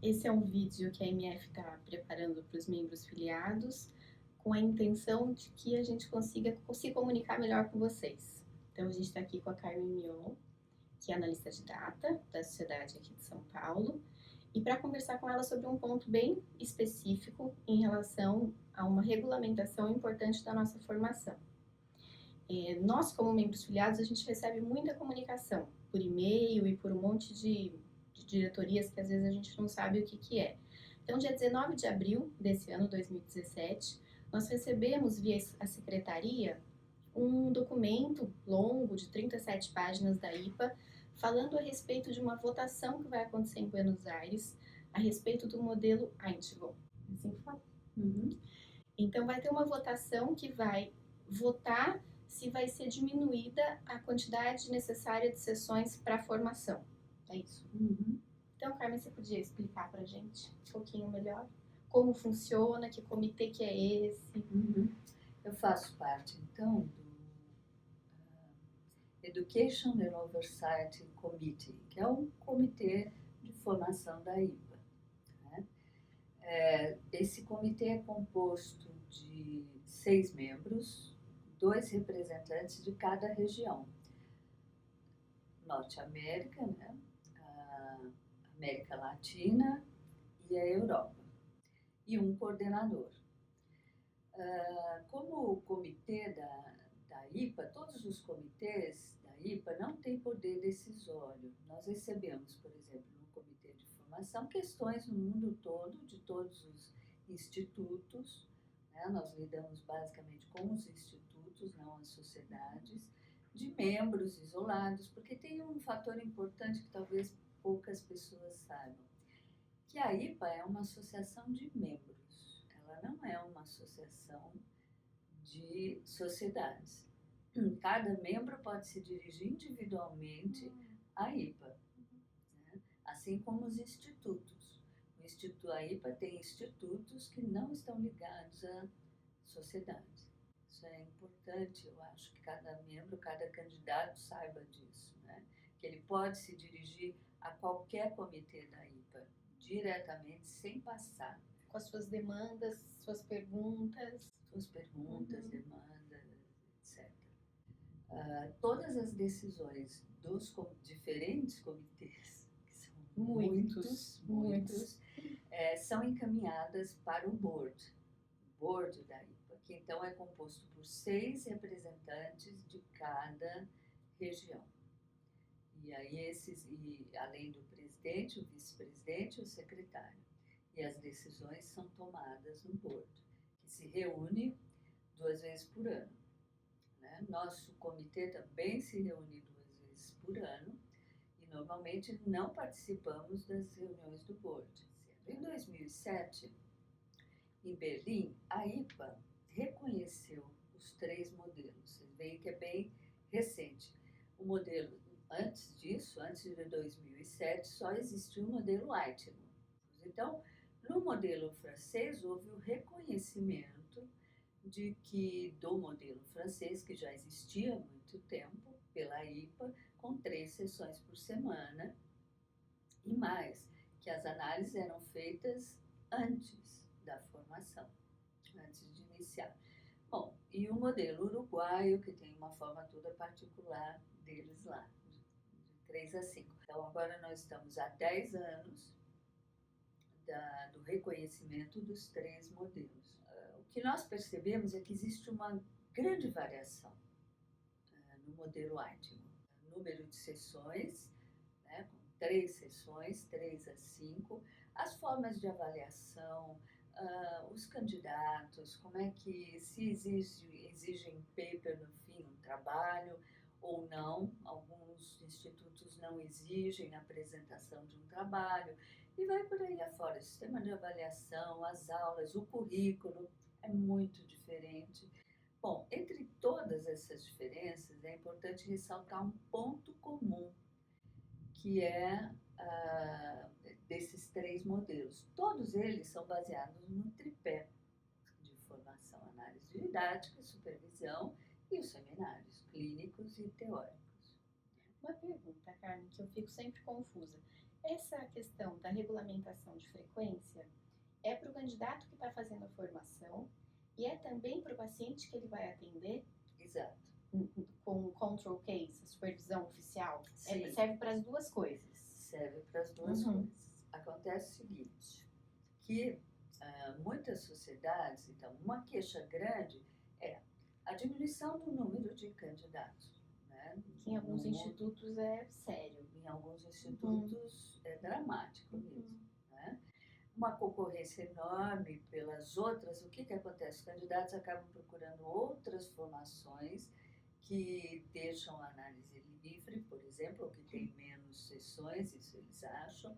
Esse é um vídeo que a MF está preparando para os membros filiados, com a intenção de que a gente consiga se comunicar melhor com vocês. Então, a gente está aqui com a Carmen Mion, que é analista de data da sociedade aqui de São Paulo, e para conversar com ela sobre um ponto bem específico em relação a uma regulamentação importante da nossa formação. Nós, como membros filiados, a gente recebe muita comunicação por e-mail e por um monte de diretorias que às vezes a gente não sabe o que é. Então, dia 19 de abril desse ano, 2017, nós recebemos via a secretaria um documento longo de 37 páginas da IPA, falando a respeito de uma votação que vai acontecer em Buenos Aires, a respeito do modelo Eindhoven. Assim que fala? Uhum. Então, vai ter uma votação que vai votar se vai ser diminuída a quantidade necessária de sessões para a formação. É isso. Uhum. Então, Carmen, você podia explicar para a gente um pouquinho melhor como funciona, que comitê que é esse? Uhum. Eu faço parte, então, do Education and Oversight Committee, que é um comitê de formação da IPA. Né? Esse comitê é composto de 6 membros, 2 representantes de cada região. Norte América, né? A América Latina e a Europa. E um coordenador. Como o comitê da IPA, todos os comitês da IPA não têm poder decisório. Nós recebemos, por exemplo, no comitê de formação, questões no mundo todo, de todos os institutos. Né? Nós lidamos basicamente com os institutos, não as sociedades, de membros isolados, porque tem um fator importante que talvez poucas pessoas saibam, que a IPA é uma associação de membros, ela não é uma associação de sociedades. Cada membro pode se dirigir individualmente à IPA, né? Assim como os institutos. A IPA tem institutos que não estão ligados a sociedades. Isso é importante, eu acho que cada membro, cada candidato saiba disso, né? Que ele pode se dirigir a qualquer comitê da IPA diretamente, sem passar. Com as suas demandas, suas perguntas. Demandas, etc. Todas as decisões dos diferentes comitês, que são muitos, são encaminhadas para o board da IPA, que então é composto por 6 representantes de cada região. E aí além do presidente, o vice-presidente e o secretário. E as decisões são tomadas no board, que se reúne 2 vezes por ano. Né? Nosso comitê também se reúne 2 vezes por ano e normalmente não participamos das reuniões do board. Em 2007, em Berlim, a IPA reconheceu os 3 modelos. Vocês veem que é bem recente. O modelo, antes disso, antes de 2007, só existia o modelo Eindhoven. Então, no modelo francês, houve o reconhecimento do modelo francês, que já existia há muito tempo, pela IPA, com 3 sessões por semana, e mais, que as análises eram feitas antes da formação, antes de iniciar. Bom, e o modelo uruguaio, que tem uma forma toda particular deles lá, de 3 a 5. Então, agora nós estamos há 10 anos do reconhecimento dos 3 modelos. O que nós percebemos é que existe uma grande variação no modelo Eindhoven. Número de sessões, né, com 3 sessões, 3 a 5, as formas de avaliação, os candidatos, como é que se exigem paper no fim, um trabalho ou não. Alguns institutos não exigem a apresentação de um trabalho. E vai por aí afora, o sistema de avaliação, as aulas, o currículo é muito diferente. Bom, entre todas essas diferenças, é importante ressaltar um ponto comum, que é desses 3 modelos. Todos eles são baseados no tripé de formação, análise didática, supervisão e os seminários clínicos e teóricos. Uma pergunta, Carmen, que eu fico sempre confusa. Essa questão da regulamentação de frequência é para o candidato que está fazendo a formação e é também para o paciente que ele vai atender? Exato. Com control case, supervisão oficial? Sim. Serve para as duas coisas? Serve para as duas coisas. Acontece o seguinte, que muitas sociedades, então, uma queixa grande é a diminuição do número de candidatos. Né? Que em alguns institutos é sério. Em alguns institutos é dramático mesmo. Né? Uma concorrência enorme pelas outras, o que acontece? Os candidatos acabam procurando outras formações que deixam a análise livre, por exemplo, ou que tem menos sessões, isso eles acham.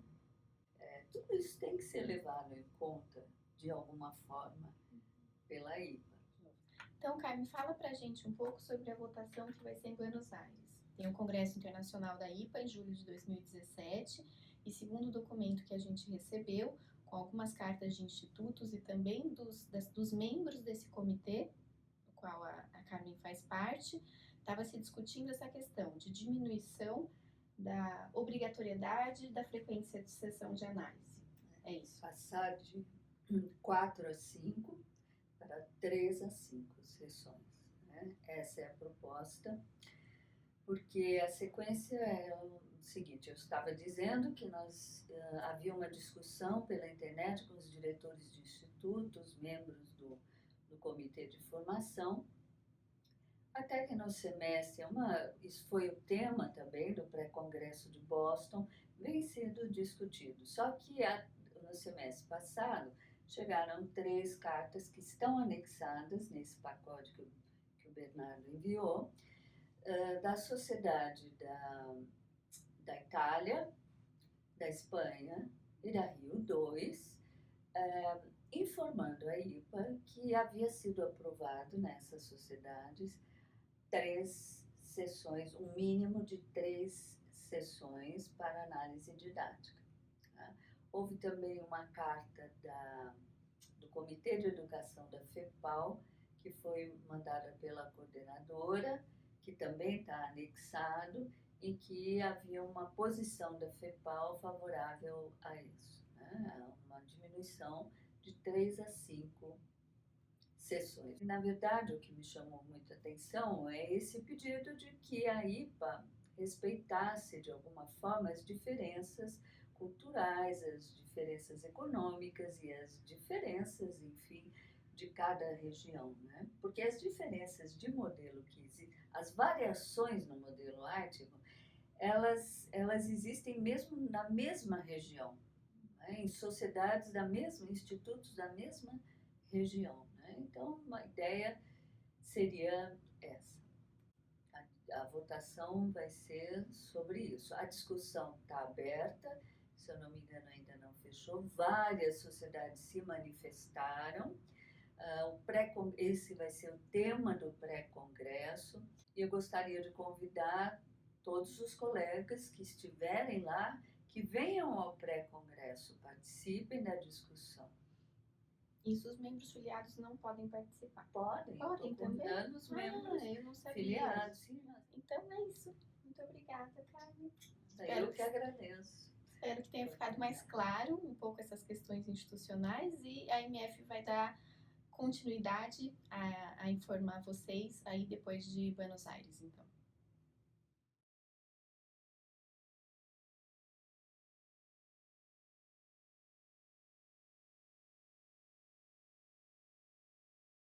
Tudo isso tem que ser levado em conta, de alguma forma, pela IPA. Então, Carmen, fala pra gente um pouco sobre a votação que vai ser em Buenos Aires. Tem o Congresso Internacional da IPA em julho de 2017 e segundo o documento que a gente recebeu, com algumas cartas de institutos e também dos membros desse comitê, do qual a Carmen faz parte, estava se discutindo essa questão de diminuição da obrigatoriedade da frequência de sessão de análise. É isso. Passar de 4 a 5 para 3 a 5 sessões. Né? Essa é a proposta, porque a sequência é o seguinte, eu estava dizendo que havia uma discussão pela internet com os diretores de institutos, membros do comitê de formação, até que no semestre, isso foi o tema também do pré-congresso de Boston, vem sendo discutido. Só que no semestre passado chegaram 3 cartas que estão anexadas nesse pacote que o Bernardo enviou, da Sociedade da Itália, da Espanha e da Rio 2, informando a IPA que havia sido aprovado nessas sociedades 3 sessões, um mínimo de 3 sessões para análise didática. Tá? Houve também uma carta do Comitê de Educação da FEPAL, que foi mandada pela coordenadora, que também está anexado, em que havia uma posição da FEPAL favorável a isso, né? Uma diminuição de 3 a 5 sessões. Na verdade, o que me chamou muita atenção é esse pedido de que a IPA respeitasse de alguma forma as diferenças culturais, as diferenças econômicas e as diferenças, enfim, de cada região, né? Porque as diferenças de modelo que existem, as variações no modelo Artigo, elas existem mesmo na mesma região, né? Em sociedades institutos da mesma região. Então, uma ideia seria essa. A votação vai ser sobre isso. A discussão está aberta, se eu não me engano ainda não fechou, várias sociedades se manifestaram. Esse vai ser o tema do pré-congresso e eu gostaria de convidar todos os colegas que estiverem lá, que venham ao pré-congresso, participem da discussão. Isso os membros filiados não podem participar? Podem também. Os membros eu não sabia. Filiados, sim. Então é isso. Muito obrigada, Carmen. Eu que agradeço. Espero que tenha ficado mais claro um pouco essas questões institucionais e a MF vai dar continuidade a informar vocês aí depois de Buenos Aires, então.